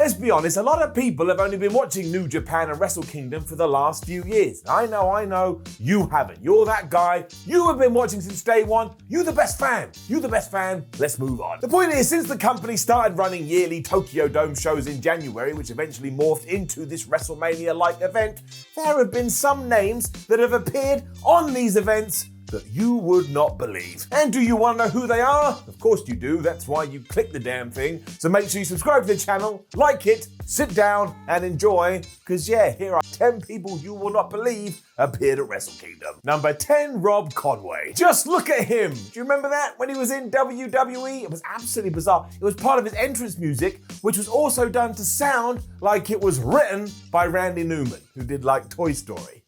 let's be honest, a lot of people have only been watching New Japan and Wrestle Kingdom for the last few years. I know, you haven't. You're that guy. You have been watching since day one. You the best fan. Let's move on. The point is, since the company started running yearly Tokyo Dome shows in January, which eventually morphed into this WrestleMania-like event, there have been some names that have appeared on these events that you would not believe. And do you want to know who they are? Of course you do, that's why you click the damn thing. So make sure you subscribe to the channel, like it, sit down and enjoy, because yeah, here are 10 people you will not believe appeared at Wrestle Kingdom. Number 10, Rob Conway. Just look at him. Do you remember that? When he was in WWE? It was absolutely bizarre. It was part of his entrance music, which was also done to sound like it was written by Randy Newman, who did like Toy Story.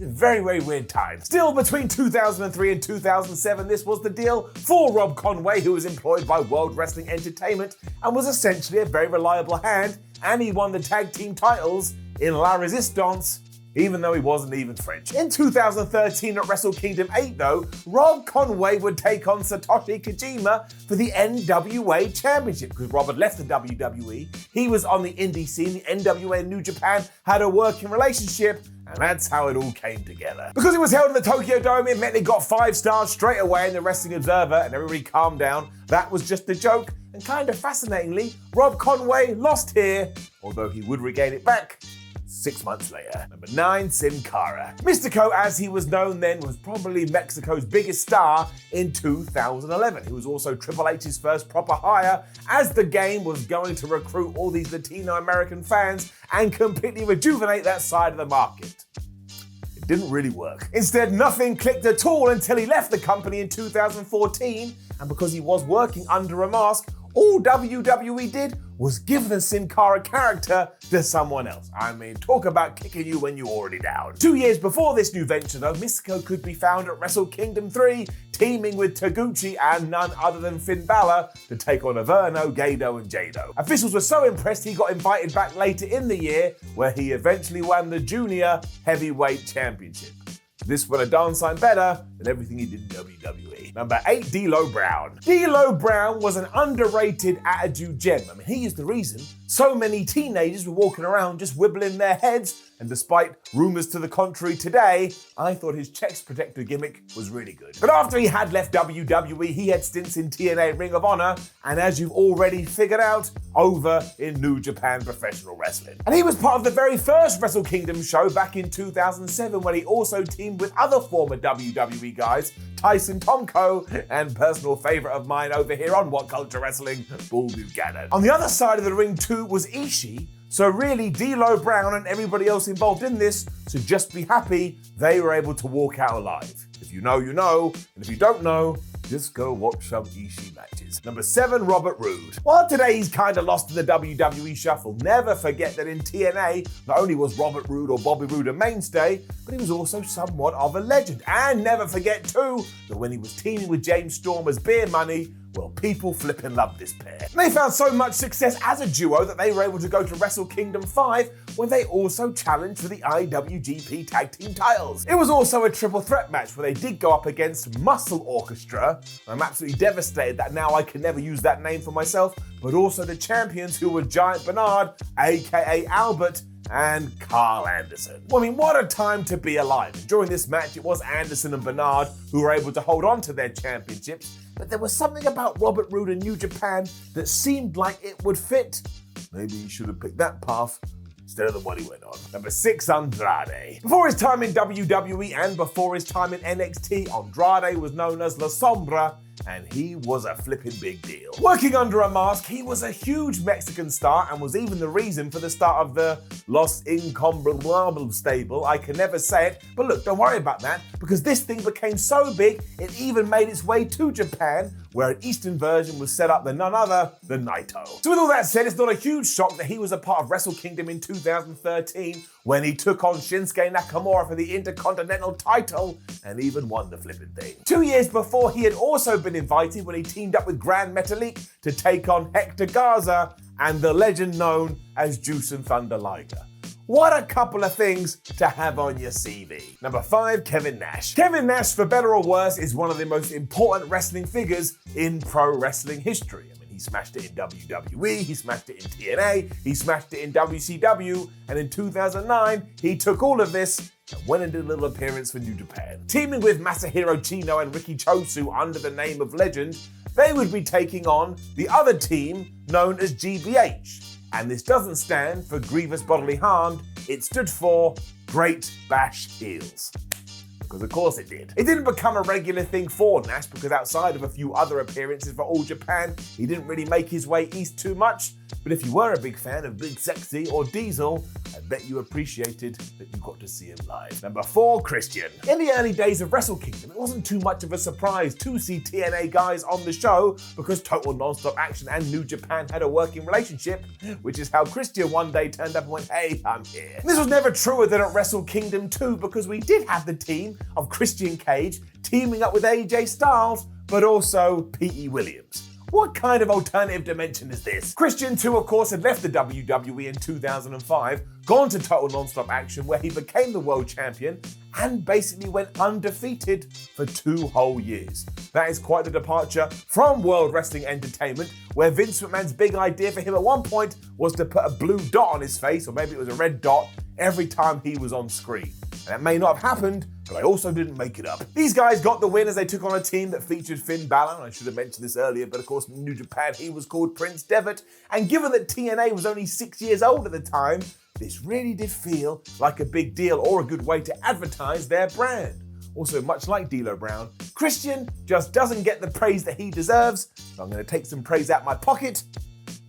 Very, very weird time. Still, between 2003 and 2007, this was the deal for Rob Conway, who was employed by World Wrestling Entertainment and was essentially a very reliable hand, and he won the tag team titles in La Resistance, even though he wasn't even French. In 2013 at Wrestle Kingdom 8 though, Rob Conway would take on Satoshi Kojima for the NWA Championship, because Rob had left the WWE, he was on the indie scene, the NWA and New Japan had a working relationship, and that's how it all came together. Because it was held in the Tokyo Dome, it meant it got 5 stars straight away in the Wrestling Observer, and everybody calmed down. That was just a joke, and kind of fascinatingly, Rob Conway lost here, although he would regain it back 6 months later. Number 9, Sin Cara. Mystico, as he was known then, was probably Mexico's biggest star in 2011. He was also Triple H's first proper hire, as the game was going to recruit all these Latino American fans and completely rejuvenate that side of the market. It didn't really work. Instead, nothing clicked at all until he left the company in 2014, and because he was working under a mask, all WWE did was give the Sin Cara character to someone else. I mean, talk about kicking you when you're already down. 2 years before this new venture though, Mystico could be found at Wrestle Kingdom 3, teaming with Taguchi and none other than Finn Balor to take on Averno, Gedo and Jado. Officials were so impressed he got invited back later in the year, where he eventually won the Junior Heavyweight Championship. This would have done sign better than everything he did in WWE. Number 8, D'Lo Brown. D'Lo Brown was an underrated attitude gem. I mean, he is the reason so many teenagers were walking around just wibbling their heads, and despite rumors to the contrary today, I thought his chest protector gimmick was really good. But after he had left WWE, he had stints in TNA Ring of Honor, and as you've already figured out, over in New Japan Professional Wrestling. And he was part of the very first Wrestle Kingdom show back in 2007, when he also teamed with other former WWE guys, Tyson Tomko, and personal favorite of mine over here on WhatCulture Wrestling, Bull Buchanan. On the other side of the ring too was Ishii, so really D'Lo Brown and everybody else involved in this should just be happy they were able to walk out alive. If you know, you know, and if you don't know, just go watch some Ishii matches. Number 7, Robert Roode. While today he's kind of lost in the WWE shuffle, never forget that in TNA, not only was Robert Roode or Bobby Roode a mainstay, but he was also somewhat of a legend. And never forget too, that when he was teaming with James Storm as Beer Money, well, people flippin' loved this pair. And they found so much success as a duo that they were able to go to Wrestle Kingdom 5, when they also challenged for the IWGP Tag Team titles. It was also a triple threat match where they did go up against Muscle Orchestra. I'm absolutely devastated that now I can never use that name for myself, but also the champions, who were Giant Bernard, aka Albert, and Carl Anderson. Well, I mean, what a time to be alive. During this match, it was Anderson and Bernard who were able to hold on to their championships, but there was something about Robert Roode in New Japan that seemed like it would fit. Maybe he should have picked that path instead of the one he went on. Number 6, Andrade. Before his time in WWE and before his time in NXT, Andrade was known as La Sombra, and he was a flipping big deal. Working under a mask, he was a huge Mexican star and was even the reason for the start of the Los Incomparable stable. I can never say it, but look, don't worry about that, because this thing became so big, it even made its way to Japan, where an Eastern version was set up than none other than Naito. So with all that said, it's not a huge shock that he was a part of Wrestle Kingdom in 2013, when he took on Shinsuke Nakamura for the Intercontinental title and even won the flipping thing. 2 years before, he had also been invited when he teamed up with Grand Metalik to take on Hector Garza and the legend known as Juice and Thunder Liger. What a couple of things to have on your CV. Number 5, Kevin Nash. Kevin Nash, for better or worse, is one of the most important wrestling figures in pro wrestling history. I mean, he smashed it in WWE, he smashed it in TNA, he smashed it in WCW, and in 2009, he took all of this and went and did a little appearance for New Japan. Teaming with Masahiro Chino and Riki Chosu under the name of Legend, they would be taking on the other team known as GBH. And this doesn't stand for Grievous Bodily Harmed, it stood for Great Bash Heels. Because of course it did. It didn't become a regular thing for Nash because outside of a few other appearances for All Japan, he didn't really make his way east too much. But if you were a big fan of Big Sexy or Diesel, I bet you appreciated that you got to see him live. Number 4, Christian. In the early days of Wrestle Kingdom, it wasn't too much of a surprise to see TNA guys on the show because Total Nonstop Action and New Japan had a working relationship, which is how Christian one day turned up and went, hey, I'm here. And this was never truer than at Wrestle Kingdom 2 because we did have the team of Christian Cage teaming up with AJ Styles, but also P.E. Williams. What kind of alternative dimension is this? Christian, too, of course, had left the WWE in 2005, gone to Total Nonstop Action, where he became the world champion and basically went undefeated for 2 whole years. That is quite the departure from World Wrestling Entertainment, where Vince McMahon's big idea for him at one point was to put a blue dot on his face, or maybe it was a red dot, every time he was on screen. And that may not have happened, but I also didn't make it up. These guys got the win as they took on a team that featured Finn Balor. I should have mentioned this earlier, but of course in New Japan he was called Prince Devitt. And given that TNA was only 6 years old at the time, this really did feel like a big deal or a good way to advertise their brand. Also, much like D'Lo Brown, Christian just doesn't get the praise that he deserves, so I'm going to take some praise out my pocket.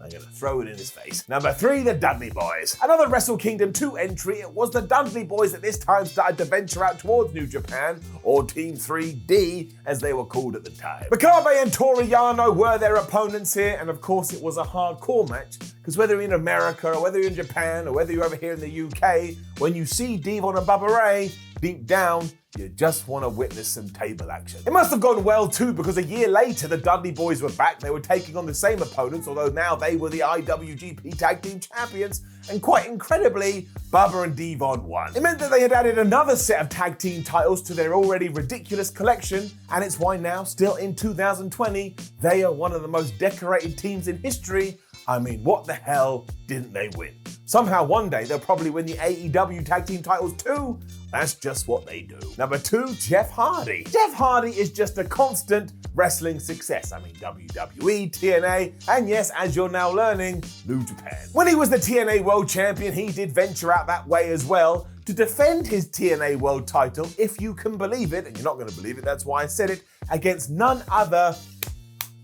I'm going to throw it in his face. Number 3, the Dudley Boys. Another Wrestle Kingdom 2 entry, it was the Dudley Boys that this time started to venture out towards New Japan, or Team 3D as they were called at the time. Makabe and Toru Yano were their opponents here, and of course it was a hardcore match, because whether you're in America, or whether you're in Japan, or whether you're over here in the UK, when you see Devon and Bubba Ray, deep down, you just want to witness some table action. It must have gone well too, because a year later the Dudley Boys were back. They were taking on the same opponents, although now they were the IWGP Tag Team Champions, and quite incredibly, Bubba and Devon won. It meant that they had added another set of tag team titles to their already ridiculous collection, and it's why now, still in 2020, they are one of the most decorated teams in history. I mean, what the hell didn't they win? Somehow one day they'll probably win the AEW tag team titles too. That's just what they do. Number 2, Jeff Hardy. Jeff Hardy is just a constant wrestling success. I mean, WWE, TNA, and yes, as you're now learning, New Japan. When he was the TNA World Champion, he did venture out that way as well to defend his TNA World title, if you can believe it, and you're not going to believe it, that's why I said it, against none other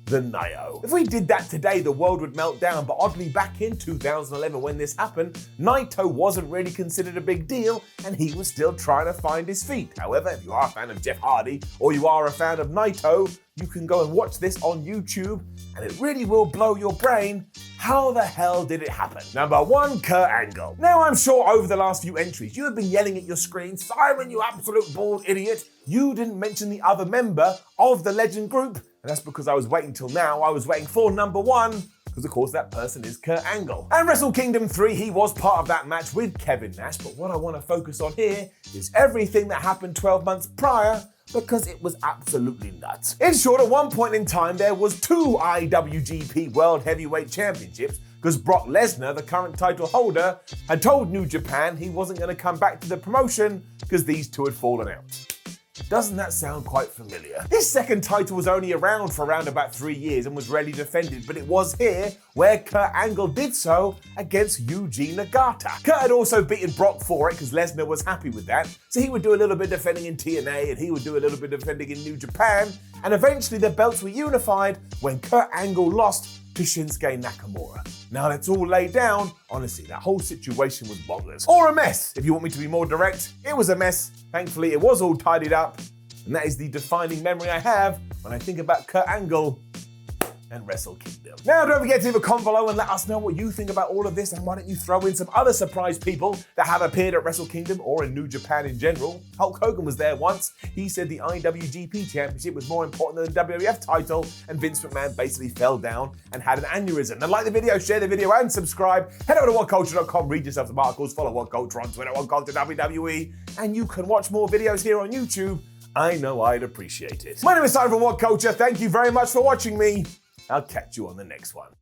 than Naito. If we did that today, the world would melt down, but oddly back in 2011 when this happened, Naito wasn't really considered a big deal and he was still trying to find his feet. However, if you are a fan of Jeff Hardy or you are a fan of Naito, you can go and watch this on YouTube and it really will blow your brain. How the hell did it happen? Number 1, Kurt Angle. Now I'm sure over the last few entries you have been yelling at your screen, Simon, you absolute bald idiot, you didn't mention the other member of the Legend group. And that's because I was waiting till now. I was waiting for number 1, because of course that person is Kurt Angle. And Wrestle Kingdom 3, he was part of that match with Kevin Nash, but what I want to focus on here is everything that happened 12 months prior, because it was absolutely nuts. In short, at one point in time, there was 2 IWGP World Heavyweight Championships, because Brock Lesnar, the current title holder, had told New Japan he wasn't going to come back to the promotion because these 2 had fallen out. Doesn't that sound quite familiar? This second title was only around for around about 3 years and was rarely defended, but it was here where Kurt Angle did so against Yuji Nagata. Kurt had also beaten Brock for it because Lesnar was happy with that, so he would do a little bit defending in TNA and he would do a little bit defending in New Japan, and eventually the belts were unified when Kurt Angle lost to Shinsuke Nakamura. Now that's all laid down. Honestly, that whole situation was bonkers. Or a mess, if you want me to be more direct. It was a mess. Thankfully, it was all tidied up. And that is the defining memory I have when I think about Kurt Angle and Wrestle Kingdom. Now, don't forget to leave a comment below and let us know what you think about all of this, and why don't you throw in some other surprise people that have appeared at Wrestle Kingdom or in New Japan in general. Hulk Hogan was there once. He said the IWGP Championship was more important than the WWF title, and Vince McMahon basically fell down and had an aneurysm. And like the video, share the video, and subscribe. Head over to WhatCulture.com, read yourself some articles, follow WhatCulture on Twitter, WhatCulture WWE, and you can watch more videos here on YouTube. I know I'd appreciate it. My name is Simon from WhatCulture. Thank you very much for watching me. I'll catch you on the next one.